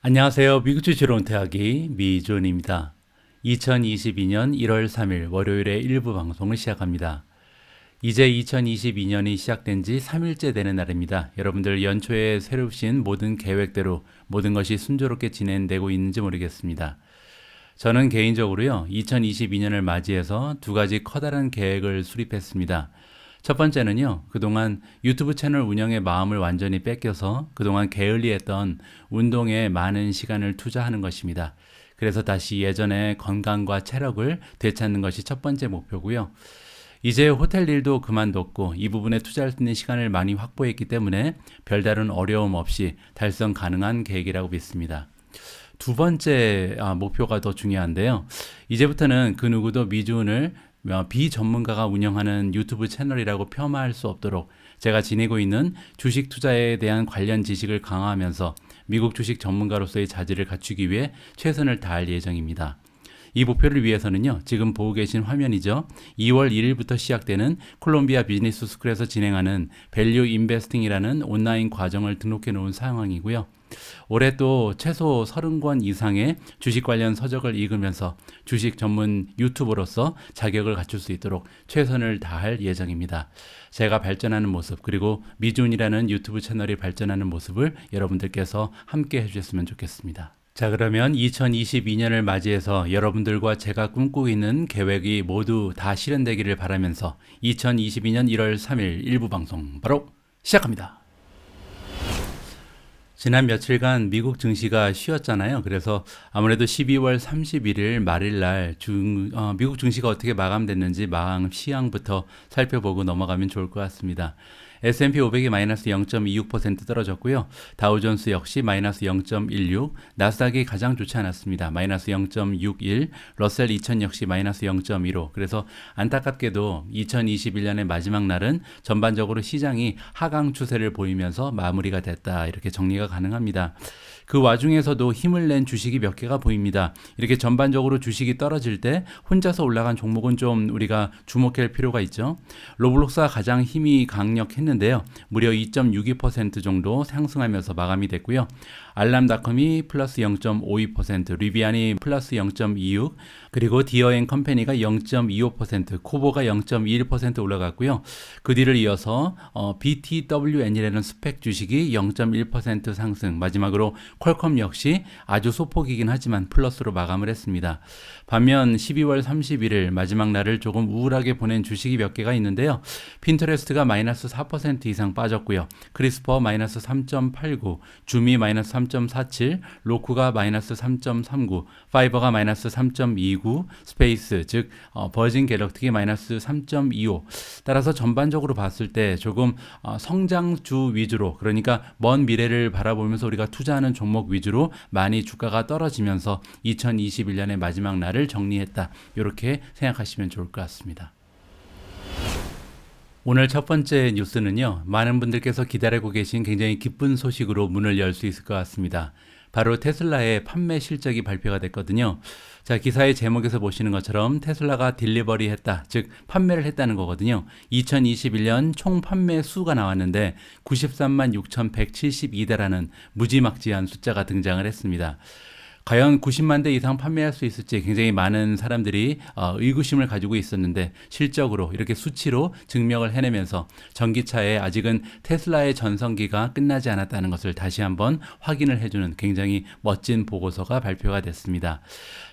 안녕하세요. 미국 주식으로 은퇴하기 미존입니다. 2022년 1월 3일 월요일에 일부 방송을 시작합니다. 이제 2022년이 시작된 지 3일째 되는 날입니다. 여러분들 연초에 새롭신 모든 계획대로 모든 것이 순조롭게 진행되고 있는지 모르겠습니다. 저는 개인적으로요, 2022년을 맞이해서 두 가지 커다란 계획을 수립했습니다. 첫 번째는요, 그동안 유튜브 채널 운영에 마음을 완전히 뺏겨서 그동안 게을리했던 운동에 많은 시간을 투자하는 것입니다. 그래서 다시 예전의 건강과 체력을 되찾는 것이 첫 번째 목표고요. 이제 호텔 일도 그만뒀고 이 부분에 투자할 수 있는 시간을 많이 확보했기 때문에 별다른 어려움 없이 달성 가능한 계획이라고 믿습니다. 두 번째 목표가 더 중요한데요. 이제부터는 그 누구도 미주은을 비전문가가 운영하는 유튜브 채널이라고 폄하할 수 없도록 제가 지니고 있는 주식 투자에 대한 관련 지식을 강화하면서 미국 주식 전문가로서의 자질을 갖추기 위해 최선을 다할 예정입니다. 이 목표를 위해서는요, 지금 보고 계신 화면이죠. 2월 1일부터 시작되는 콜롬비아 비즈니스 스쿨에서 진행하는 밸류 인베스팅이라는 온라인 과정을 등록해 놓은 상황이고요. 올해 또 최소 30권 이상의 주식 관련 서적을 읽으면서 주식 전문 유튜버로서 자격을 갖출 수 있도록 최선을 다할 예정입니다. 제가 발전하는 모습, 그리고 미준이라는 유튜브 채널이 발전하는 모습을 여러분들께서 함께 해주셨으면 좋겠습니다. 자, 그러면 2022년을 맞이해서 여러분들과 제가 꿈꾸고 있는 계획이 모두 다 실현되기를 바라면서 2022년 1월 3일 일부 방송 바로 시작합니다. 지난 며칠간 미국 증시가 쉬었잖아요. 그래서 아무래도 12월 31일 말일날 미국 증시가 어떻게 마감됐는지 마감 시황부터 살펴보고 넘어가면 좋을 것 같습니다. S&P 500이 마이너스 0.26% 떨어졌고요. 다우존스 역시 마이너스 0.16, 나스닥이 가장 좋지 않았습니다. 마이너스 0.61, 러셀 2000 역시 마이너스 0.15. 그래서 안타깝게도 2021년의 마지막 날은 전반적으로 시장이 하강 추세를 보이면서 마무리가 됐다, 이렇게 정리가 가능합니다. 그 와중에서도 힘을 낸 주식이 몇 개가 보입니다. 이렇게 전반적으로 주식이 떨어질 때 혼자서 올라간 종목은 좀 우리가 주목할 필요가 있죠. 로블록스가 가장 힘이 강력했는데요. 무려 2.62% 정도 상승하면서 마감이 됐고요. 알람닷컴이 플러스 0.52%, 리비안이 플러스 0.26, 그리고 디어앤컴퍼니가 0.25%, 코보가 0.21% 올라갔고요. 그 뒤를 이어서 BTWN이라는 스펙 주식이 0.1% 상승, 마지막으로 퀄컴 역시 아주 소폭이긴 하지만 플러스로 마감을 했습니다. 반면 12월 31일 마지막 날을 조금 우울하게 보낸 주식이 몇 개가 있는데요. 핀터레스트가 마이너스 4% 이상 빠졌고요. 크리스퍼 마이너스 3.89, 주미 마이너스 3.47, 로쿠가 마이너스 3.39, 파이버가 마이너스 3.29, 스페이스 즉 버진 갤럭틱이 마이너스 3.25. 따라서 전반적으로 봤을 때 조금 성장주 위주로, 그러니까 먼 미래를 바라보면서 우리가 투자하는 종목 위주로 많이 주가가 떨어지면서 2021년의 마지막 날을 정리했다, 이렇게 생각하시면 좋을 것 같습니다. 오늘 첫 번째 뉴스는요, 많은 분들께서 기다리고 계신 굉장히 기쁜 소식으로 문을 열 수 있을 것 같습니다. 바로 테슬라의 판매 실적이 발표가 됐거든요. 자, 기사의 제목에서 보시는 것처럼 테슬라가 딜리버리 했다, 즉 판매를 했다는 거거든요. 2021년 총 판매 수가 나왔는데 93만 6,172대라는 무지막지한 숫자가 등장을 했습니다. 과연 90만 대 이상 판매할 수 있을지 굉장히 많은 사람들이 의구심을 가지고 있었는데 실적으로 이렇게 수치로 증명을 해내면서 전기차에 아직은 테슬라의 전성기가 끝나지 않았다는 것을 다시 한번 확인을 해주는 굉장히 멋진 보고서가 발표가 됐습니다.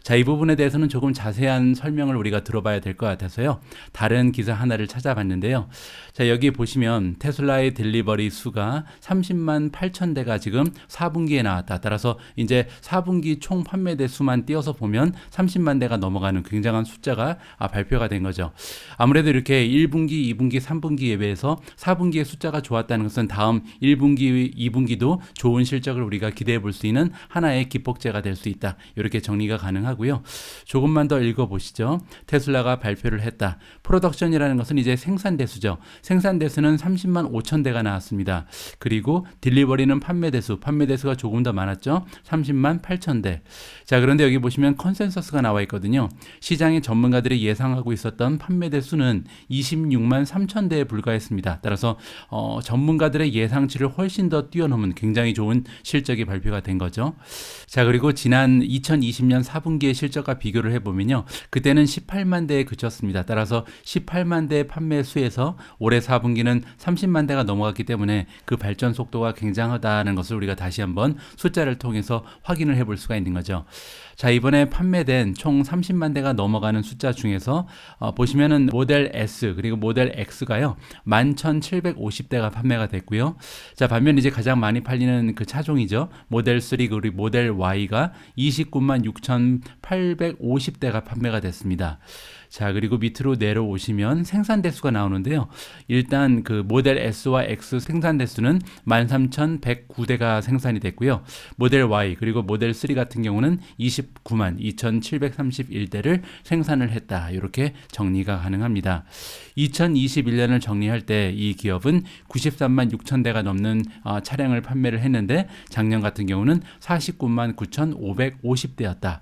자, 이 부분에 대해서는 조금 자세한 설명을 우리가 들어봐야 될 것 같아서요, 다른 기사 하나를 찾아봤는데요. 자, 여기 보시면 테슬라의 딜리버리 수가 30만 8천 대가 지금 4분기에 나왔다. 따라서 이제 4분기 총 판매대 수만 띄어서 보면 30만 대가 넘어가는 굉장한 숫자가 발표가 된 거죠. 아무래도 이렇게 1분기, 2분기, 3분기에 비해서 4분기의 숫자가 좋았다는 것은 다음 1분기, 2분기도 좋은 실적을 우리가 기대해 볼 수 있는 하나의 기폭제가 될 수 있다, 이렇게 정리가 가능하고요. 조금만 더 읽어보시죠. 테슬라가 발표를 했다. 프로덕션이라는 것은 이제 생산 대수죠. 생산 대수는 30만 5천 대가 나왔습니다. 그리고 딜리버리는 판매 대수가 조금 더 많았죠. 30만 8천 대. 3,000대. 자, 그런데 여기 보시면 컨센서스가 나와 있거든요. 시장의 전문가들이 예상하고 있었던 판매대 수는 26만 3,000대에 불과했습니다. 따라서 전문가들의 예상치를 훨씬 더 뛰어넘은 굉장히 좋은 실적이 발표가 된 거죠. 자, 그리고 지난 2020년 4분기의 실적과 비교를 해보면요. 그때는 18만 대에 그쳤습니다. 따라서 18만 대의 판매 수에서 올해 4분기는 30만 대가 넘어갔기 때문에 그 발전 속도가 굉장하다는 것을 우리가 다시 한번 숫자를 통해서 확인을 해볼 수가 있는 거죠. 자, 이번에 판매된 총 30만 대가 넘어가는 숫자 중에서 보시면은 모델 S 그리고 모델 X가요 11,750대가 판매가 됐고요. 자, 반면 이제 가장 많이 팔리는 그 차종이죠. 모델 3 그리고 모델 Y가 29만 6,850대가 판매가 됐습니다. 자, 그리고 밑으로 내려오시면 생산 대수가 나오는데요. 일단 그 모델 S와 X 생산 대수는 13,109대가 생산이 됐고요. 모델 Y 그리고 모델 3 같은 경우는 29만 2,731대를 생산을 했다. 이렇게 정리가 가능합니다. 2021년을 정리할 때 이 기업은 93만 6천 대가 넘는 차량을 판매를 했는데 작년 같은 경우는 49만 9,550대였다.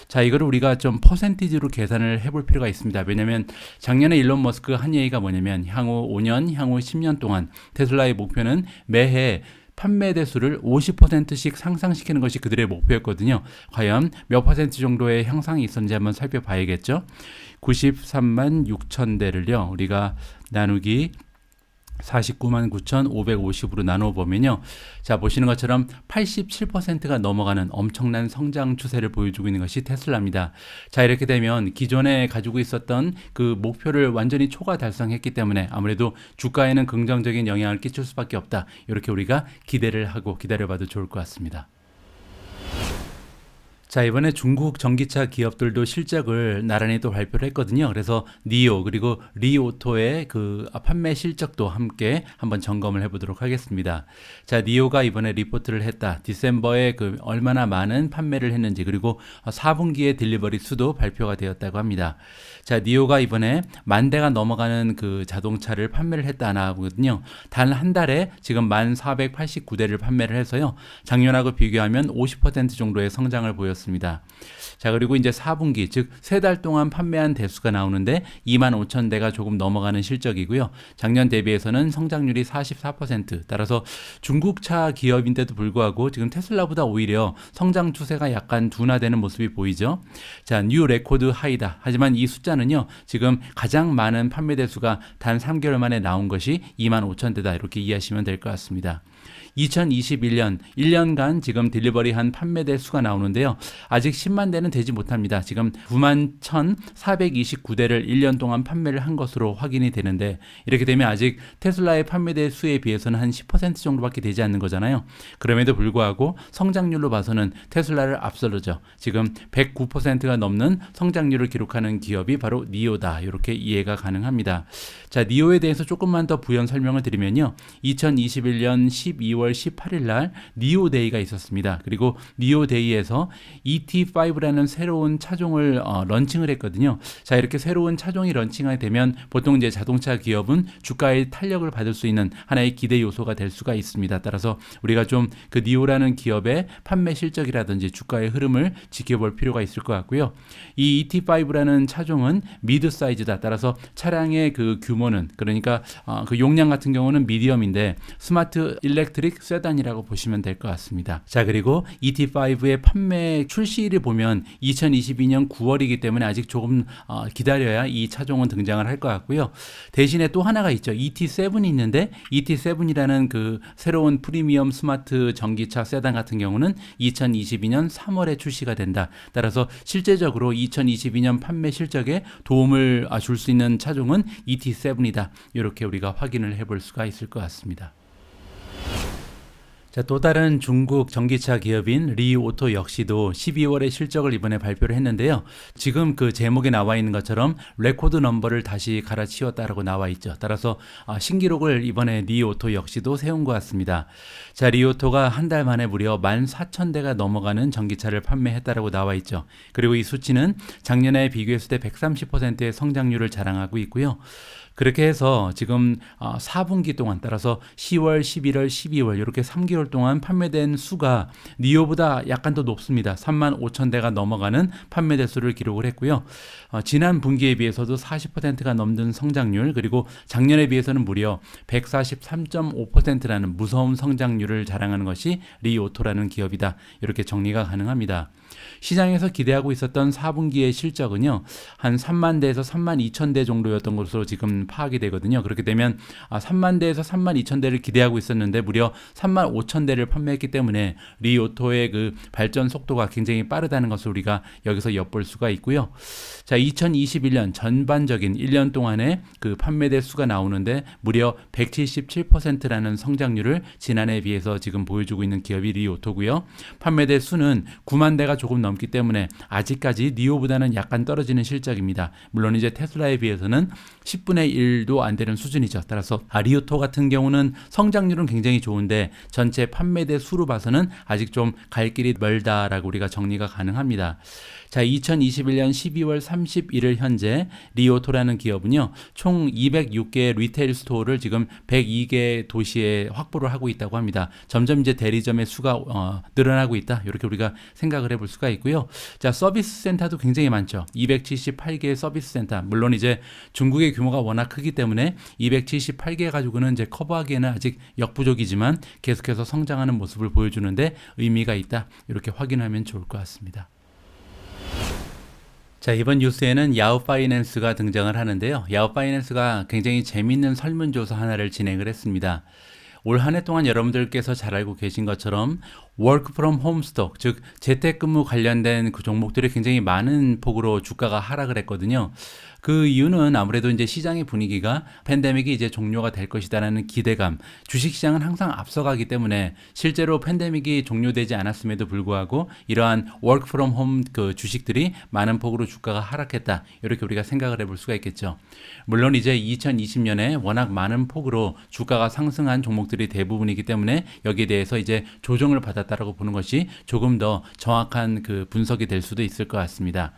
자, 이거를 우리가 좀 퍼센티지로 계산을 해볼 필요가 있습니다. 왜냐하면 작년에 일론 머스크 한 얘기가 뭐냐면 향후 5년, 향후 10년 동안 테슬라의 목표는 매해 판매 대수를 50%씩 상승시키는 것이 그들의 목표였거든요. 과연 몇 퍼센트 정도의 향상이 있었는지 한번 살펴봐야겠죠. 93만 6천 대를요. 우리가 나누기 49만 9,550으로 나눠보면요. 자, 보시는 것처럼 87%가 넘어가는 엄청난 성장 추세를 보여주고 있는 것이 테슬라입니다. 자, 이렇게 되면 기존에 가지고 있었던 그 목표를 완전히 초과 달성했기 때문에 아무래도 주가에는 긍정적인 영향을 끼칠 수밖에 없다. 이렇게 우리가 기대를 하고 기다려봐도 좋을 것 같습니다. 자, 이번에 중국 전기차 기업들도 실적을 나란히 또 발표를 했거든요. 그래서 니오 그리고 리오토의 그 판매 실적도 함께 한번 점검을 해보도록 하겠습니다. 자, 니오가 이번에 리포트를 했다. 디셈버에 그 얼마나 많은 판매를 했는지 그리고 4분기의 딜리버리 수도 발표가 되었다고 합니다. 자, 니오가 이번에 10,000대가 넘어가는 그 자동차를 판매를 했다나 하거든요. 단 한 달에 지금 1,489대를 판매를 해서요. 작년하고 비교하면 50% 정도의 성장을 보였습니다. 자, 그리고 이제 4분기 즉 3달 동안 판매한 대수가 나오는데 25,000대가 조금 넘어가는 실적이고요. 작년 대비해서는 성장률이 44%. 따라서 중국차 기업인데도 불구하고 지금 테슬라보다 오히려 성장 추세가 약간 둔화되는 모습이 보이죠. 자, 뉴 레코드 하이다. 하지만 이 숫자는요. 지금 가장 많은 판매 대수가 단 3개월 만에 나온 것이 25,000대다. 이렇게 이해하시면 될 것 같습니다. 2021년 1년간 지금 딜리버리한 판매대 수가 나오는데요. 아직 10만 대는 되지 못합니다. 지금 91,429대를 1년 동안 판매를 한 것으로 확인이 되는데 이렇게 되면 아직 테슬라의 판매대 수에 비해서는 한 10% 정도밖에 되지 않는 거잖아요. 그럼에도 불구하고 성장률로 봐서는 테슬라를 앞서죠. 지금 109%가 넘는 성장률을 기록하는 기업이 바로 니오다. 이렇게 이해가 가능합니다. 자, 니오에 대해서 조금만 더 부연 설명을 드리면요. 2021년 12월 18일 날 니오데이가 있었습니다. 그리고 니오데이에서 ET5라는 새로운 차종을 런칭을 했거든요. 자, 이렇게 새로운 차종이 런칭하게 되면 보통 이제 자동차 기업은 주가의 탄력을 받을 수 있는 하나의 기대 요소가 될 수가 있습니다. 따라서 우리가 좀 그 니오라는 기업의 판매 실적이라든지 주가의 흐름을 지켜볼 필요가 있을 것 같고요. 이 ET5라는 차종은 미드 사이즈다. 따라서 차량의 그 규모는 그러니까 그 용량 같은 경우는 미디엄인데 스마트 일렉트릭 세단이라고 보시면 될 것 같습니다. 자, 그리고 ET5의 판매 출시일을 보면 2022년 9월이기 때문에 아직 조금 기다려야 이 차종은 등장을 할 것 같고요. 대신에 또 하나가 있죠. ET7이 있는데 ET7이라는 그 새로운 프리미엄 스마트 전기차 세단 같은 경우는 2022년 3월에 출시가 된다. 따라서 실제적으로 2022년 판매 실적에 도움을 줄 수 있는 차종은 ET7이다. 이렇게 우리가 확인을 해볼 수가 있을 것 같습니다. 자, 또 다른 중국 전기차 기업인 리오토 역시도 12월에 실적을 이번에 발표를 했는데요. 지금 그 제목에 나와 있는 것처럼 레코드 넘버를 다시 갈아치웠다라고 나와 있죠. 따라서 신기록을 이번에 리오토 역시도 세운 것 같습니다. 자, 리오토가 한 달 만에 무려 14,000대가 넘어가는 전기차를 판매했다라고 나와 있죠. 그리고 이 수치는 작년에 비교했을 때 130%의 성장률을 자랑하고 있고요. 그렇게 해서 지금 4분기 동안 따라서 10월, 11월, 12월 이렇게 3개월 동안 판매된 수가 니오보다 약간 더 높습니다. 35,000대가 넘어가는 판매 대수를 기록을 했고요. 지난 분기에 비해서도 40%가 넘는 성장률, 그리고 작년에 비해서는 무려 143.5%라는 무서운 성장률을 자랑하는 것이 리오토라는 기업이다. 이렇게 정리가 가능합니다. 시장에서 기대하고 있었던 4분기의 실적은요, 한 3만 대에서 3만 2천 대 정도였던 것으로 지금 파악이 되거든요. 그렇게 되면 3만 대에서 3만 2천 대를 기대하고 있었는데 무려 3만 5천 대를 판매했기 때문에 리오토의 그 발전 속도가 굉장히 빠르다는 것을 우리가 여기서 엿볼 수가 있고요. 자, 2021년 전반적인 1년 동안의 그 판매대 수가 나오는데 무려 177%라는 성장률을 지난해에 비해서 지금 보여주고 있는 기업이 리오토고요. 판매대 수는 9만 대가 조금 넘기 때문에 아직까지 니오보다는 약간 떨어지는 실적입니다. 물론 이제 테슬라에 비해서는 10분의 1도 안 되는 수준이죠. 따라서 리오토 같은 경우는 성장률은 굉장히 좋은데 전체 판매대 수로 봐서는 아직 좀 갈 길이 멀다라고 우리가 정리가 가능합니다. 자, 2021년 12월 31일 현재 리오토라는 기업은요, 총 206개의 리테일 스토어를 지금 102개 도시에 확보를 하고 있다고 합니다. 점점 이제 대리점의 수가 늘어나고 있다. 이렇게 우리가 생각을 해볼 수가 있고요. 자, 서비스 센터도 굉장히 많죠. 278개의 서비스 센터. 물론 이제 중국의 규모가 워낙 크기 때문에 278개 가지고는 이제 커버하기에는 아직 역부족이지만 계속해서 성장하는 모습을 보여주는데 의미가 있다. 이렇게 확인하면 좋을 것 같습니다. 자, 이번 뉴스에는 야후파이낸스가 등장을 하는데요. 야후파이낸스가 굉장히 재미있는 설문조사 하나를 진행을 했습니다. 올 한 해 동안 여러분들께서 잘 알고 계신 것처럼 워크 프롬 홈 스톡, 즉 재택근무 관련된 그 종목들이 굉장히 많은 폭으로 주가가 하락을 했거든요. 그 이유는 아무래도 이제 시장의 분위기가 팬데믹이 이제 종료가 될 것이다라는 기대감, 주식시장은 항상 앞서가기 때문에 실제로 팬데믹이 종료되지 않았음에도 불구하고 이러한 워크 프롬 홈 그 주식들이 많은 폭으로 주가가 하락했다. 이렇게 우리가 생각을 해볼 수가 있겠죠. 물론 이제 2020년에 워낙 많은 폭으로 주가가 상승한 종목들이 대부분이기 때문에 여기에 대해서 이제 조정을 받았다라고 보는 것이 조금 더 정확한 그 분석이 될 수도 있을 것 같습니다.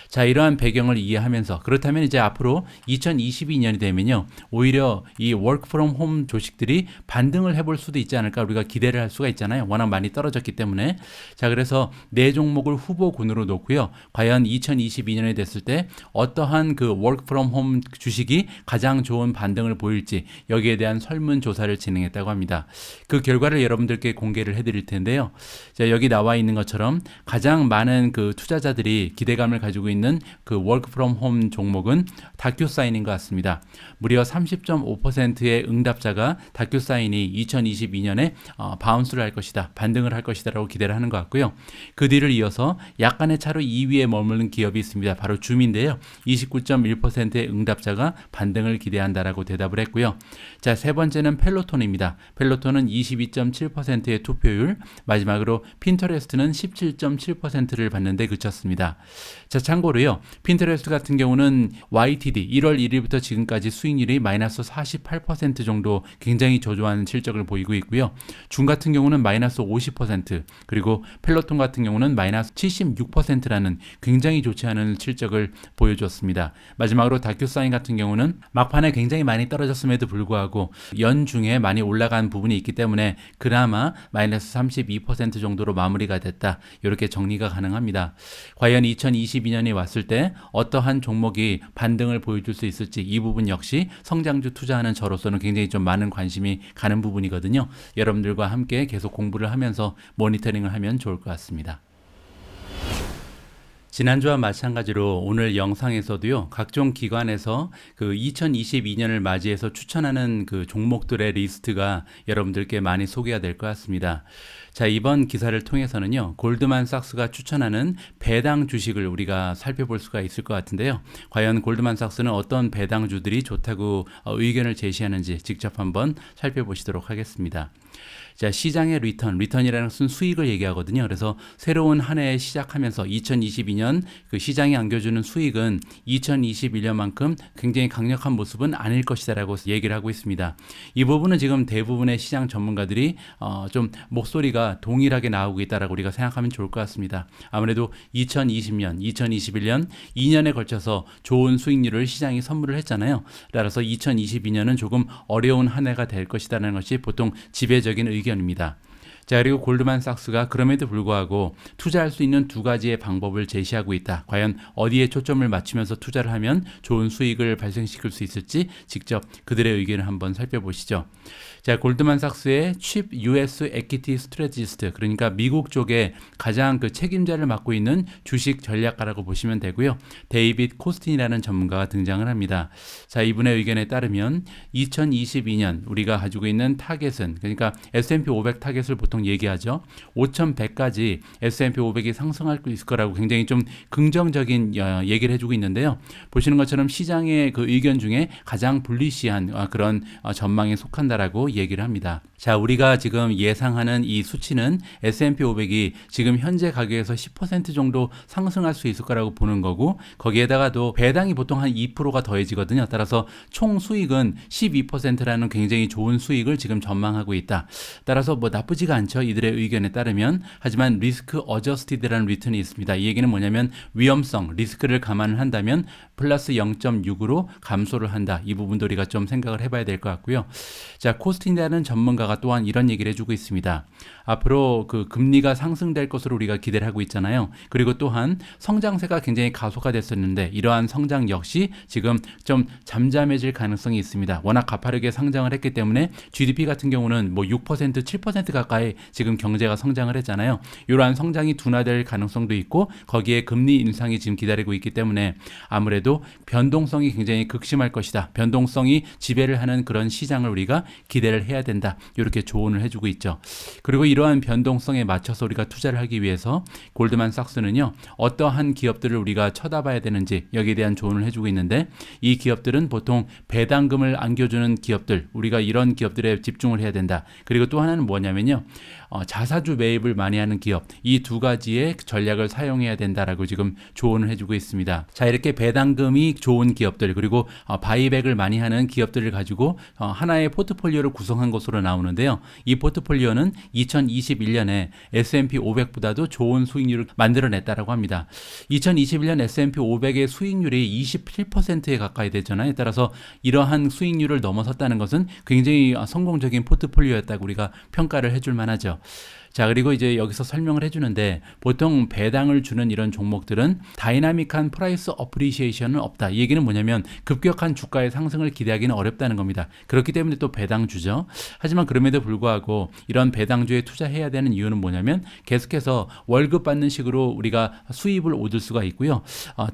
자, 이러한 배경을 이해하면서 그렇다면 이제 앞으로 2022년이 되면요, 오히려 이 워크 프롬 홈 조식들이 반등을 해볼 수도 있지 않을까 우리가 기대를 할 수가 있잖아요. 워낙 많이 떨어졌기 때문에. 자, 그래서 네 종목을 후보군으로 놓고요. 과연 2022년이 됐을 때 어떠한 그 워크 프롬 홈 주식이 가장 좋은 반등을 보일지 여기에 대한 설문조사를 진행했다고 합니다. 그 결과를 여러분들께 공개를 해드릴 텐데요. 자, 여기 나와 있는 것처럼 가장 많은 그 투자자들이 기대감을 가지고 있는 그 워크 프롬 홈 종목은 다큐사인인 것 같습니다. 무려 30.5%의 응답자가 다큐사인이 2022년에 바운스를 할 것이다, 반등을 할 것이다 라고 기대를 하는 것 같고요. 그 뒤를 이어서 약간의 차로 2위에 머무는 기업이 있습니다. 바로 줌인데요. 29.1%의 응답자가 반등을 기대한다라고 대답을 했고요. 자, 세 번째는 펠로톤입니다. 펠로톤은 22.7%의 투표율, 마지막으로 핀터레스트는 17.7%를 받는데 그쳤습니다. 자, 참고로요, 핀터레스트 같은 경우는 YTD 1월 1일부터 지금까지 수익률이 마이너스 48% 정도 굉장히 저조한 실적을 보이고 있고요. 줌 같은 경우는 마이너스 50%, 그리고 펠로톤 같은 경우는 마이너스 76%라는 굉장히 좋지 않은 실적을 보여주었습니다. 마지막으로 다큐사인 같은 경우는 막판에 굉장히 많이 떨어졌음에도 불구하고 연중에 많이 올라간 부분이 있기 때문에 그나마 마이너스 32% 정도로 마무리가 됐다. 이렇게 정리가 가능합니다. 과연 2022년이 왔을 때 어떠한 종목이 반등을 보여줄 수 있을지 이 부분 역시 성장주 투자하는 저로서는 굉장히 좀 많은 관심이 가는 부분이거든요. 여러분들과 함께 계속 공부를 하면서 모니터링을 하면 좋을 것 같습니다. 지난주와 마찬가지로 오늘 영상에서도요, 각종 기관에서 그 2022년을 맞이해서 추천하는 그 종목들의 리스트가 여러분들께 많이 소개가 될 것 같습니다. 자, 이번 기사를 통해서는요, 골드만삭스가 추천하는 배당 주식을 우리가 살펴볼 수가 있을 것 같은데요. 과연 골드만삭스는 어떤 배당주들이 좋다고 의견을 제시하는지 직접 한번 살펴보시도록 하겠습니다. 자, 시장의 리턴이라는 것은 수익을 얘기하거든요. 그래서 새로운 한 해 시작하면서 2022년 그 시장이 안겨주는 수익은 2021년만큼 굉장히 강력한 모습은 아닐 것이다라고 얘기를 하고 있습니다. 이 부분은 지금 대부분의 시장 전문가들이 좀 목소리가 동일하게 나오고 있다라고 우리가 생각하면 좋을 것 같습니다. 아무래도 2020년, 2021년 2년에 걸쳐서 좋은 수익률을 시장이 선물을 했잖아요. 따라서 2022년은 조금 어려운 한 해가 될 것이라는 것이 보통 지배적인 의견입니다. 자, 그리고 골드만삭스가 그럼에도 불구하고 투자할 수 있는 두 가지의 방법을 제시하고 있다. 과연 어디에 초점을 맞추면서 투자를 하면 좋은 수익을 발생시킬 수 있을지 직접 그들의 의견을 한번 살펴보시죠. 자, 골드만삭스의 Chief US Equity Strategist, 그러니까 미국 쪽에 가장 그 책임자를 맡고 있는 주식 전략가라고 보시면 되고요. 데이빗 코스틴이라는 전문가가 등장을 합니다. 자, 이분의 의견에 따르면 2022년 우리가 가지고 있는 타겟은, 그러니까 S&P 500 타겟을 보통 얘기하죠. 5100까지 S&P 500이 상승할 수 있을 거라고 굉장히 좀 긍정적인 얘기를 해주고 있는데요. 보시는 것처럼 시장의 그 의견 중에 가장 불리시한 그런 전망에 속한다라고 얘기를 합니다. 자, 우리가 지금 예상하는 이 수치는 S&P 500이 지금 현재 가격에서 10% 정도 상승할 수 있을 거라고 보는 거고, 거기에다가도 배당이 보통 한 2%가 더해지거든요. 따라서 총 수익은 12%라는 굉장히 좋은 수익을 지금 전망하고 있다. 따라서 뭐 나쁘지가 않죠. 이들의 의견에 따르면. 하지만 리스크 어저스티드라는 리턴이 있습니다. 이 얘기는 뭐냐면 위험성, 리스크를 감안을 한다면 플러스 0.6으로 감소를 한다. 이 부분도 우리가 좀 생각을 해봐야 될 것 같고요. 자, 코스틴이라는 전문가가 또한 이런 얘기를 해주고 있습니다. 앞으로 그 금리가 상승될 것으로 우리가 기대를 하고 있잖아요. 그리고 또한 성장세가 굉장히 가속화됐었는데 이러한 성장 역시 지금 좀 잠잠해질 가능성이 있습니다. 워낙 가파르게 성장을 했기 때문에 GDP 같은 경우는 뭐 6%, 7% 가까이 지금 경제가 성장을 했잖아요. 이러한 성장이 둔화될 가능성도 있고 거기에 금리 인상이 지금 기다리고 있기 때문에 아무래도 변동성이 굉장히 극심할 것이다. 변동성이 지배를 하는 그런 시장을 우리가 기대를 해야 된다. 이렇게 조언을 해주고 있죠. 그리고 이러한 변동성에 맞춰서 우리가 투자를 하기 위해서 골드만삭스는요, 어떠한 기업들을 우리가 쳐다봐야 되는지 여기에 대한 조언을 해주고 있는데, 이 기업들은 보통 배당금을 안겨주는 기업들, 우리가 이런 기업들에 집중을 해야 된다. 그리고 또 하나는 뭐냐면요, 자사주 매입을 많이 하는 기업, 이 두 가지의 전략을 사용해야 된다라고 지금 조언을 해주고 있습니다. 자, 이렇게 배당금이 좋은 기업들, 그리고 바이백을 많이 하는 기업들을 가지고 하나의 포트폴리오를 구성한 것으로 나오는데요. 이 포트폴리오는 2021년에 S&P 500보다도 좋은 수익률을 만들어냈다라고 합니다. 2021년 S&P 500의 수익률이 27%에 가까이 되잖아요. 따라서 이러한 수익률을 넘어섰다는 것은 굉장히 성공적인 포트폴리오였다고 우리가 평가를 해줄 만하죠. 자, 그리고 이제 여기서 설명을 해주는데, 보통 배당을 주는 이런 종목들은 다이나믹한 프라이스 어프리시에이션은 없다. 이 얘기는 뭐냐면 급격한 주가의 상승을 기대하기는 어렵다는 겁니다. 그렇기 때문에 또 배당 주죠. 하지만 그럼에도 불구하고 이런 배당주에 투자해야 되는 이유는 뭐냐면 계속해서 월급 받는 식으로 우리가 수입을 얻을 수가 있고요.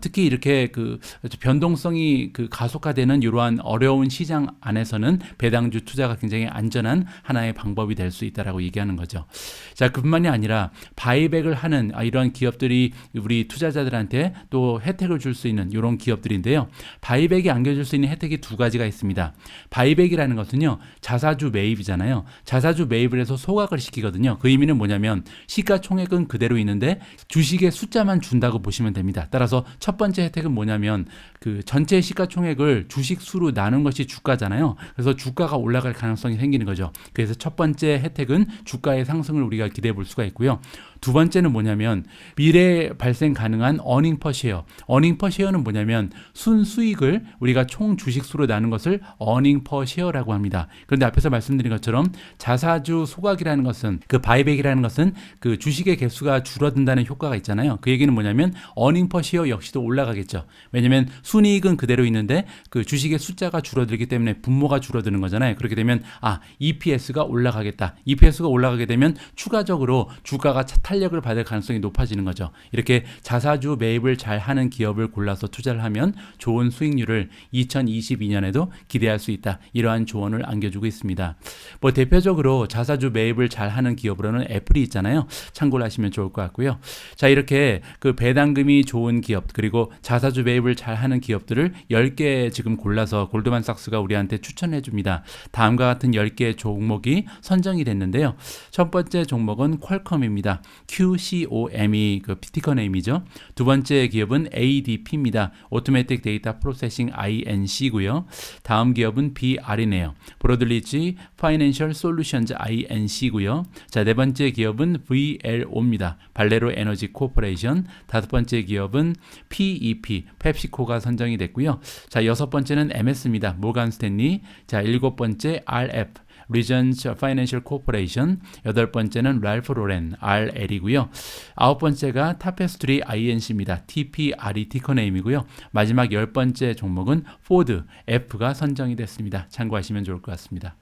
특히 이렇게 그 변동성이 그 가속화되는 이러한 어려운 시장 안에서는 배당주 투자가 굉장히 안전한 하나의 방법이 될 수 있다라고 얘기하는 거죠. 자, 그뿐만이 아니라 바이백을 하는 이런 기업들이 우리 투자자들한테 또 혜택을 줄 수 있는 이런 기업들인데요. 바이백이 안겨줄 수 있는 혜택이 두 가지가 있습니다. 바이백이라는 것은요, 자사주 매입이잖아요. 자사주 매입을 해서 소각을 시키거든요. 그 의미는 뭐냐면 시가총액은 그대로 있는데 주식의 숫자만 준다고 보시면 됩니다. 따라서 첫 번째 혜택은 뭐냐면 그 전체 시가총액을 주식 수로 나눈 것이 주가잖아요. 그래서 주가가 올라갈 가능성이 생기는 거죠. 그래서 첫 번째 혜택은 주가의 상승을 우리가 기대해 볼 수가 있고요. 두 번째는 뭐냐면 미래에 발생 가능한 어닝 퍼 쉐어. 어닝 퍼 쉐어는 뭐냐면 순수익을 우리가 총 주식수로 나눈 것을 어닝 퍼 쉐어라고 합니다. 그런데 앞에서 말씀드린 것처럼 자사주 소각이라는 것은, 그 바이백이라는 것은 그 주식의 개수가 줄어든다는 효과가 있잖아요. 그 얘기는 뭐냐면 어닝 퍼 쉐어 역시도 올라가겠죠. 왜냐면 순이익은 그대로 있는데 그 주식의 숫자가 줄어들기 때문에 분모가 줄어드는 거잖아요. 그렇게 되면 EPS가 올라가겠다. EPS가 올라가게 되면 추가적으로 주가가 탄력을 받을 가능성이 높아지는 거죠. 이렇게 자사주 매입을 잘 하는 기업을 골라서 투자를 하면 좋은 수익률을 2022년에도 기대할 수 있다. 이러한 조언을 안겨주고 있습니다. 뭐 대표적으로 자사주 매입을 잘 하는 기업으로는 애플이 있잖아요. 참고를 하시면 좋을 것 같고요. 자, 이렇게 그 배당금이 좋은 기업 그리고 자사주 매입을 잘 하는 기업들을 10개 지금 골라서 골드만삭스가 우리한테 추천해 줍니다. 다음과 같은 10개의 종목이 선정이 됐는데요. 첫 번째 종목은 퀄컴입니다. QCOM이 그 티커 네임이죠. 두 번째 기업은 ADP입니다. Automatic Data Processing INC고요. 다음 기업은 BR이네요. 브로들리지 Financial Solutions INC고요. 자, 네 번째 기업은 VLO입니다. 발레로 에너지 코퍼레이션. 다섯 번째 기업은 PEP, 펩시코가 선정이 됐고요. 자, 여섯 번째는 MS입니다. 모간 스탠리. 자, 일곱 번째 RF, Regions Financial Corporation. 여덟 번째는 랄프 로렌, RL이고요. 아홉 번째가 타페스트리 INC입니다. TPR이 티커 네임이고요. 마지막 열 번째 종목은 포드, F가 선정이 됐습니다. 참고하시면 좋을 것 같습니다.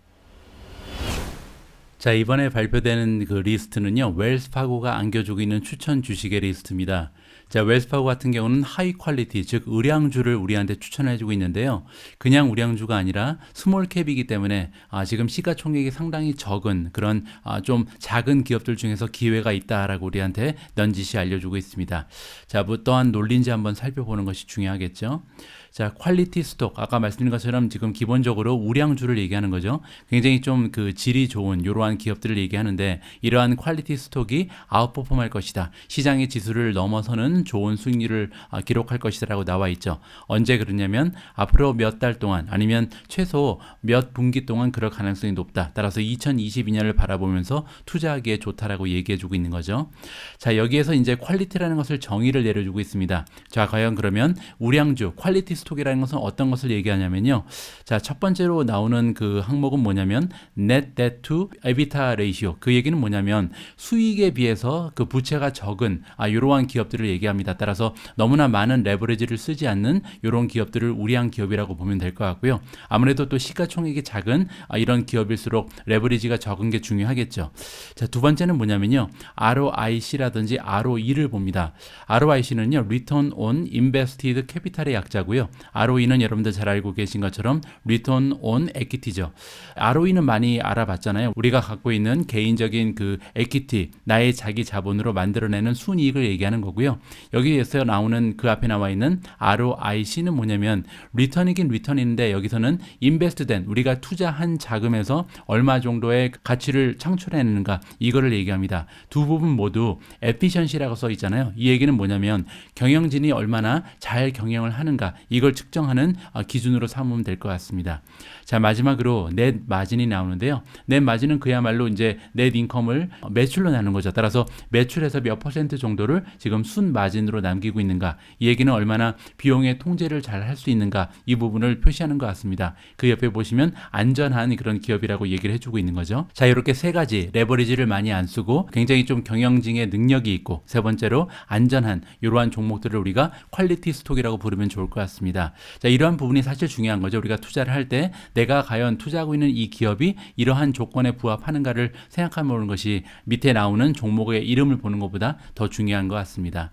자, 이번에 발표되는 그 리스트는요, 웰스파고가 안겨주고 있는 추천 주식의 리스트입니다. 자, 웰스파고 같은 경우는 하이 퀄리티, 즉 의량주를 우리한테 추천해주고 있는데요. 그냥 의량주가 아니라 스몰캡이기 때문에 지금 시가총액이 상당히 적은 그런 좀 작은 기업들 중에서 기회가 있다라고 우리한테 넌지시 알려주고 있습니다. 자, 뭐 또한 논리인지 한번 살펴보는 것이 중요하겠죠. 자, 퀄리티 스톡, 아까 말씀드린 것처럼 지금 기본적으로 우량주를 얘기하는 거죠. 굉장히 좀 그 질이 좋은 이러한 기업들을 얘기하는데, 이러한 퀄리티 스톡이 아웃퍼폼할 것이다. 시장의 지수를 넘어서는 좋은 수익률을 기록할 것이다 라고 나와 있죠. 언제 그러냐면 앞으로 몇 달 동안 아니면 최소 몇 분기 동안 그럴 가능성이 높다. 따라서 2022년을 바라보면서 투자하기에 좋다라고 얘기해주고 있는 거죠. 자, 여기에서 이제 퀄리티라는 것을 정의를 내려주고 있습니다. 자, 과연 그러면 우량주, 퀄리티 스톡이라는 것은 어떤 것을 얘기하냐면요. 자, 첫 번째로 나오는 그 항목은 뭐냐면 Net Debt to EBITDA Ratio. 그 얘기는 뭐냐면 수익에 비해서 그 부채가 적은 이러한 기업들을 얘기합니다. 따라서 너무나 많은 레버리지를 쓰지 않는 이런 기업들을 우량 기업이라고 보면 될 것 같고요. 아무래도 또 시가총액이 작은 이런 기업일수록 레버리지가 적은 게 중요하겠죠. 자, 두 번째는 뭐냐면요. ROIC라든지 ROE를 봅니다. ROIC는요. Return on Invested Capital의 약자고요. ROE는 여러분들 잘 알고 계신 것처럼 Return on Equity죠. ROE는 많이 알아봤잖아요. 우리가 갖고 있는 개인적인 그 equity, 나의 자기 자본으로 만들어내는 순이익을 얘기하는 거고요. 여기에서 나오는 그 앞에 나와 있는 ROIC는 뭐냐면 리턴이긴 리턴인데 여기서는 인베스트된 우리가 투자한 자금에서 얼마 정도의 가치를 창출해내는가 이거를 얘기합니다. 두 부분 모두 에피션시라고 써 있잖아요. 이 얘기는 뭐냐면 경영진이 얼마나 잘 경영을 하는가 이걸 측정하는 기준으로 삼으면 될 것 같습니다. 자, 마지막으로 넷 마진이 나오는데요. 넷 마진은 그야말로 이제 넷 인컴을 매출로 나눈 거죠. 따라서 매출에서 몇 퍼센트 정도를 지금 순 마진으로 남기고 있는가, 이 얘기는 얼마나 비용의 통제를 잘 할 수 있는가, 이 부분을 표시하는 것 같습니다. 그 옆에 보시면 안전한 그런 기업이라고 얘기를 해주고 있는 거죠. 자, 이렇게 세 가지 레버리지를 많이 안 쓰고 굉장히 좀 경영진의 능력이 있고, 세 번째로 안전한 이러한 종목들을 우리가 퀄리티 스톡이라고 부르면 좋을 것 같습니다. 자, 이러한 부분이 사실 중요한 거죠. 우리가 투자를 할 때 내가 과연 투자하고 있는 이 기업이 이러한 조건에 부합하는가를 생각해 보는 것이 밑에 나오는 종목의 이름을 보는 것보다 더 중요한 것 같습니다.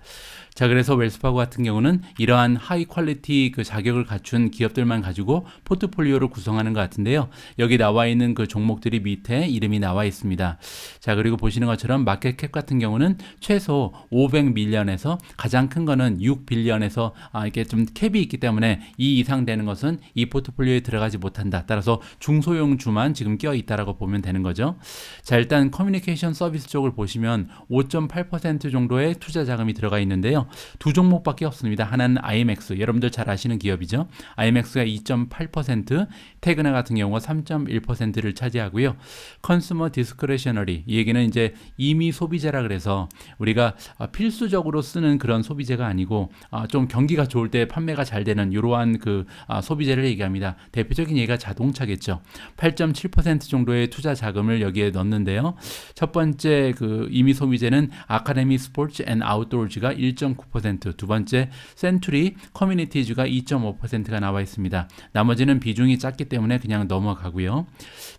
자, 그래서 웰스파고 같은 경우는 이러한 하이 퀄리티 그 자격을 갖춘 기업들만 가지고 포트폴리오를 구성하는 것 같은데요. 여기 나와 있는 그 종목들이 밑에 이름이 나와 있습니다. 자, 그리고 보시는 것처럼 마켓캡 같은 경우는 최소 500밀리언에서 가장 큰 거는 6빌리언에서 이렇게 좀 캡이 있기 때문에 이 이상 되는 것은 이 포트폴리오에 들어가지 못한다. 따라서 중소형주만 지금 껴 있다라고 보면 되는 거죠. 자, 일단 커뮤니케이션 서비스 쪽을 보시면 5.8% 정도의 투자 자금이 들어가 있는데요. 두 종목밖에 없습니다. 하나는 IMX, 여러분들 잘 아시는 기업이죠. IMX가 2.8%, 테그나 같은 경우가 3.1%를 차지하고요. 컨슈머 디스크레셔너리, 이 얘기는 이제 임의 소비재라 그래서 우리가 필수적으로 쓰는 그런 소비재가 아니고 좀 경기가 좋을 때 판매가 잘 되는 이러한 그 소비재를 얘기합니다. 대표적인 예가 자동차겠죠. 8.7% 정도의 투자 자금을 여기에 넣는데요. 첫 번째 그 임의 소비재는 아카데미 스포츠 앤 아웃도어즈가 1.9%, 2.9%, 두 번째 센투리 커뮤니티즈가 2.5%가 나와 있습니다. 나머지는 비중이 작기 때문에 그냥 넘어가고요.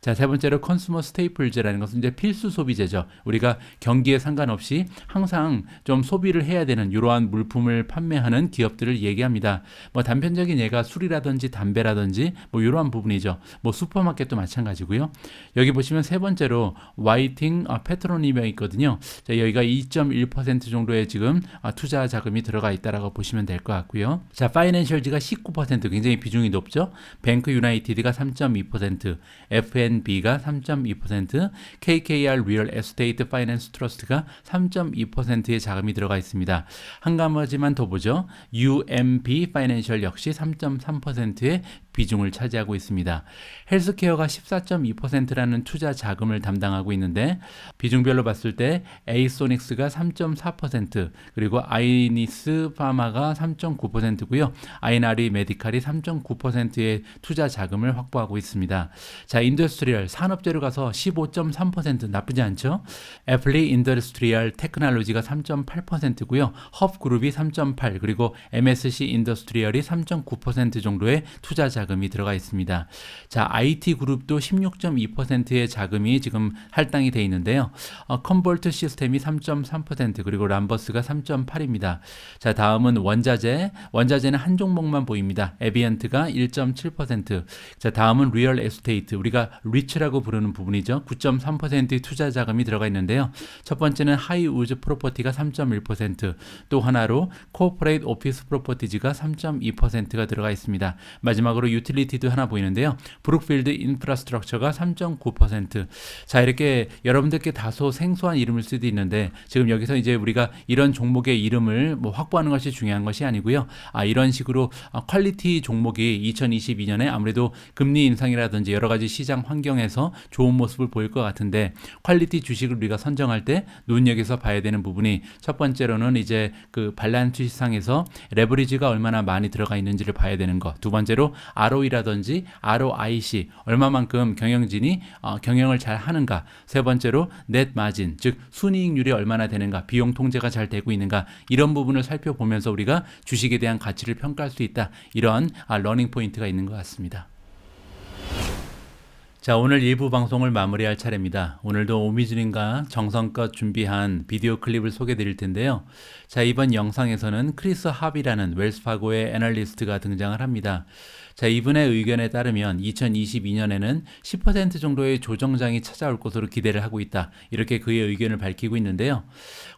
자, 세 번째로 컨슈머 스테이플즈라는 것은 이제 필수 소비재죠. 우리가 경기에 상관없이 항상 좀 소비를 해야 되는 이러한 물품을 판매하는 기업들을 얘기합니다. 뭐 단편적인 예가 술이라든지 담배라든지 뭐 이러한 부분이죠. 뭐 슈퍼마켓도 마찬가지고요. 여기 보시면 세 번째로 와이팅 페트로니움이 있거든요. 자, 여기가 2.1% 정도의 지금 투자 자금이 들어가 있다라고 보시면 될 것 같고요. 자, 파이낸셜즈가 19%, 굉장히 비중이 높죠. 뱅크 유나이티드가 3.2%, FNB가 3.2%, KKR 리얼 에스테이트 파이낸스 트러스트가 3.2%의 자금이 들어가 있습니다. 한 가지만 더 보죠. UMB 파이낸셜 역시 3.3%의 비중을 차지하고 있습니다. 헬스케어가 14.2%라는 투자 자금을 담당하고 있는데 비중별로 봤을 때 에이소닉스가 3.4%, 그리고 아이니스 파마가 3.9%고요. 아이나리 메디칼이 3.9%의 투자 자금을 확보하고 있습니다. 자, 인더스트리얼 산업재료 가서 15.3%, 나쁘지 않죠? 애플리 인더스트리얼 테크놀로지가 3.8%고요. 헙그룹이 3.8%, 그리고 MSC 인더스트리얼이 3.9% 정도의 투자 자금이 들어가 있습니다. 자, IT 그룹도 16.2%의 자금이 지금 할당이 돼 있는데요. 컨볼트 시스템이 3.3%, 그리고 람버스가 3.8입니다. 자, 다음은 원자재는 한 종목만 보입니다. 에비언트가 1.7%. 자, 다음은 리얼 에스테이트, 우리가 리츠라고 부르는 부분이죠. 9.3%의 투자 자금이 들어가 있는데요. 첫 번째는 하이우즈 프로퍼티가 3.1%, 또 하나로 코퍼레이트 오피스 프로퍼티즈가 3.2%가 들어가 있습니다. 마지막으로 유틸리티도 하나 보이는데요. 브룩필드 인프라스트럭처가 3.9%. 자, 이렇게 여러분들께 다소 생소한 이름일 수도 있는데 지금 여기서 이제 우리가 이런 종목의 이름을 뭐 확보하는 것이 중요한 것이 아니고요. 이런 식으로 퀄리티 종목이 2022년에 아무래도 금리 인상이라든지 여러 가지 시장 환경에서 좋은 모습을 보일 것 같은데 퀄리티 주식을 우리가 선정할 때 눈여겨서 봐야 되는 부분이 첫 번째로는 이제 그 밸런스 시상에서 레버리지가 얼마나 많이 들어가 있는지를 봐야 되는 것. 두 번째로 ROE라든지 ROIC 얼마만큼 경영진이 경영을 잘 하는가. 세 번째로 넷 마진, 즉 순이익률이 얼마나 되는가, 비용 통제가 잘 되고 있는가, 이런 부분을 살펴보면서 우리가 주식에 대한 가치를 평가할 수 있다. 이러한 러닝 포인트가 있는 것 같습니다. 자, 오늘 1부 방송을 마무리할 차례입니다. 오늘도 오미준님과 정성껏 준비한 비디오 클립을 소개해 드릴 텐데요. 자, 이번 영상에서는 크리스 합이라는 웰스파고의 애널리스트가 등장을 합니다. 자, 이분의 의견에 따르면 2022년에는 10% 정도의 조정장이 찾아올 것으로 기대를 하고 있다. 이렇게 그의 의견을 밝히고 있는데요.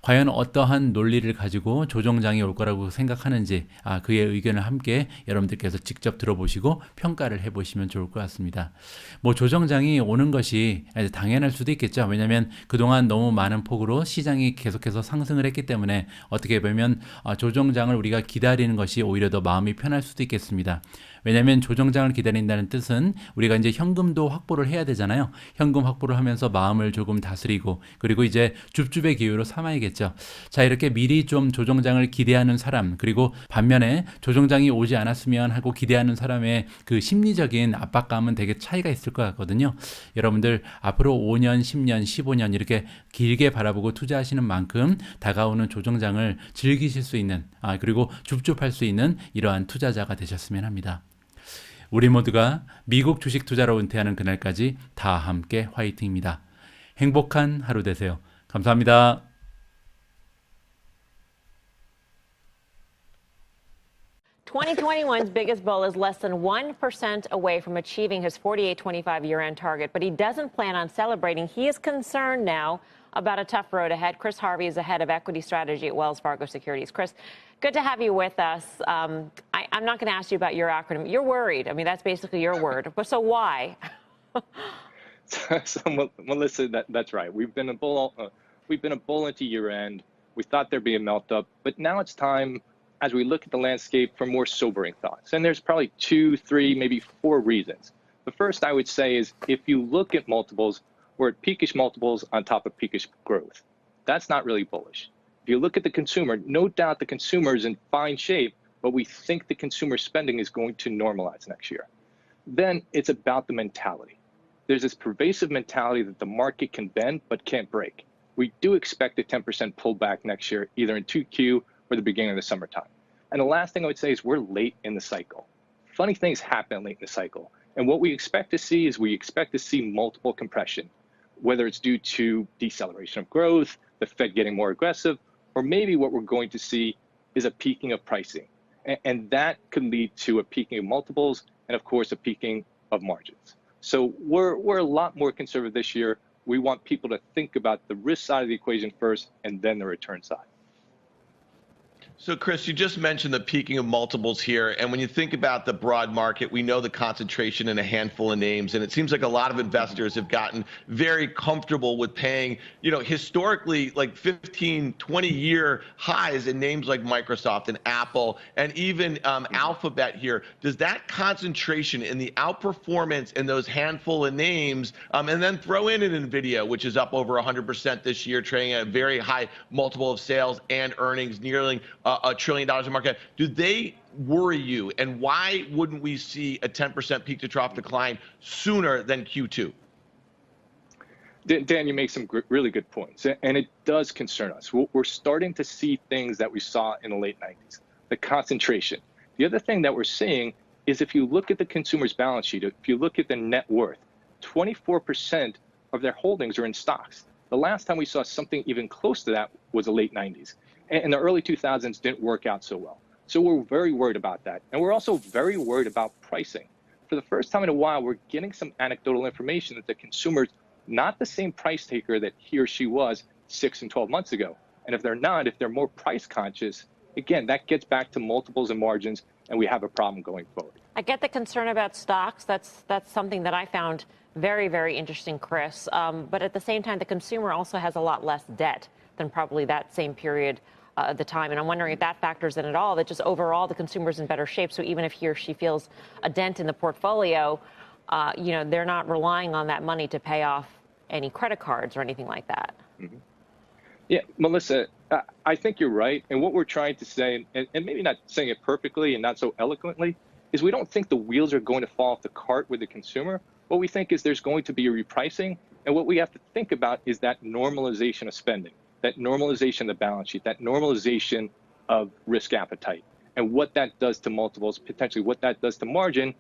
과연 어떠한 논리를 가지고 조정장이 올 거라고 생각하는지 그의 의견을 함께 여러분들께서 직접 들어보시고 평가를 해보시면 좋을 것 같습니다. 뭐 조정장이 오는 것이 당연할 수도 있겠죠. 왜냐하면 그동안 너무 많은 폭으로 시장이 계속해서 상승을 했기 때문에 어떻게 보면 조정장을 우리가 기다리는 것이 오히려 더 마음이 편할 수도 있겠습니다. 왜냐하면 조정장을 기다린다는 뜻은 우리가 이제 현금도 확보를 해야 되잖아요. 현금 확보를 하면서 마음을 조금 다스리고 그리고 이제 줍줍의 기회로 삼아야겠죠. 자, 이렇게 미리 좀 조정장을 기대하는 사람, 그리고 반면에 조정장이 오지 않았으면 하고 기대하는 사람의 그 심리적인 압박감은 되게 차이가 있을 것 같거든요. 여러분들 앞으로 5년, 10년, 15년 이렇게 길게 바라보고 투자하시는 만큼 다가오는 조정장을 즐기실 수 있는 그리고 줍줍할 수 있는 이러한 투자자가 되셨으면 합니다. 우리 모두가 미국 주식 투자로 은퇴하는 그날까지 다 함께 화이팅입니다. 행복한 하루 되세요. 감사합니다. (2021's) biggest bull is less than 1% away from achieving his 48.25 year-end target, but he doesn't plan on celebrating. He is concerned now about a tough road ahead. Chris Harvey is the head of equity strategy at Wells Fargo Securities. Chris, good to have you with us. I'm not going to ask you about your acronym. You're worried. I mean, that's basically your word. But so why? So, Melissa, that's right. We've been a bull into year end. We thought there'd be a melt up, but now it's time, as we look at the landscape, for more sobering thoughts. And there's probably 2, 3, maybe 4 reasons. The first I would say is if you look at multiples, we're at peakish multiples on top of peakish growth. That's not really bullish. If you look at the consumer, no doubt the consumer is in fine shape, but we think the consumer spending is going to normalize next year. Then it's about the mentality. There's this pervasive mentality that the market can bend but can't break. We do expect a 10% pullback next year, either in 2Q or the beginning of the summertime. And the last thing I would say is we're late in the cycle. Funny things happen late in the cycle. And what we expect to see is we expect to see multiple compression, whether it's due to deceleration of growth, the Fed getting more aggressive, or maybe what we're going to see is a peaking of pricing. And that could lead to a peaking of multiples and, of course, a peaking of margins. So we're a lot more conservative this year. We want people to think about the risk side of the equation first and then the return side. So, Chris, you just mentioned the peaking of multiples here. And when you think about the broad market, we know the concentration in a handful of names. And it seems like a lot of investors have gotten very comfortable with paying, historically like 15, 20-year highs in names like Microsoft and Apple and even Alphabet here. Does that concentration in the outperformance in those handful of names, and then throw in an NVIDIA, which is up over 100% this year, trading at a very high multiple of sales and earnings, nearly $1 trillion in market. Do they worry you? And why wouldn't we see a 10% peak to trough decline sooner than Q2? Dan, you make some really good points, and it does concern us. We're starting to see things that we saw in the late 90s, the concentration. The other thing that we're seeing is if you look at the consumer's balance sheet, if you look at the net worth, 24% of their holdings are in stocks. The last time we saw something even close to that was the late 90s. And the early 2000s didn't work out so well. So we're very worried about that. And we're also very worried about pricing. For the first time in a while, we're getting some anecdotal information that the consumer's not the same price taker that he or she was 6 and 12 months ago. And if they're not, if they're more price conscious, again, that gets back to multiples and margins, and we have a problem going forward. I get the concern about stocks. That's something that I found very, very interesting, Chris. But at the same time, the consumer also has a lot less debt than probably that same period at the time. And I'm wondering if that factors in at all, that just overall the consumer's in better shape. So even if he or she feels a dent in the portfolio, they're not relying on that money to pay off any credit cards or anything like that. Mm-hmm. Yeah, Melissa, I think you're right. And what we're trying to say, and maybe not saying it perfectly and not so eloquently, is we don't think the wheels are going to fall off the cart with the consumer. What we think is there's going to be a repricing. And what we have to think about is that normalization of spending, that normalization of the balance sheet, that normalization of risk appetite, and what that does to multiples, potentially what that does to margin.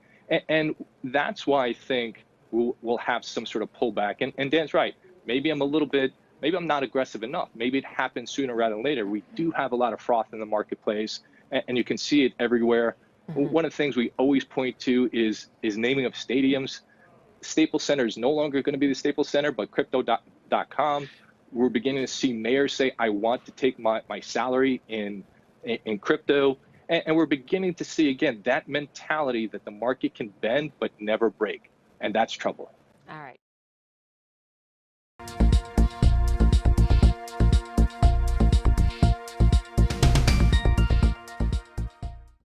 And that's why I think we'll have some sort of pullback. And Dan's right. Maybe I'm not aggressive enough. Maybe it happens sooner rather than later. We do have a lot of froth in the marketplace, and you can see it everywhere. Mm-hmm. One of the things we always point to is naming of stadiums. Staples Center is no longer going to be the Staples Center, but Crypto.com. We're beginning to see mayors say, I want to take my salary in crypto. And we're beginning to see, again, that mentality that the market can bend but never break. And that's troubling. All right.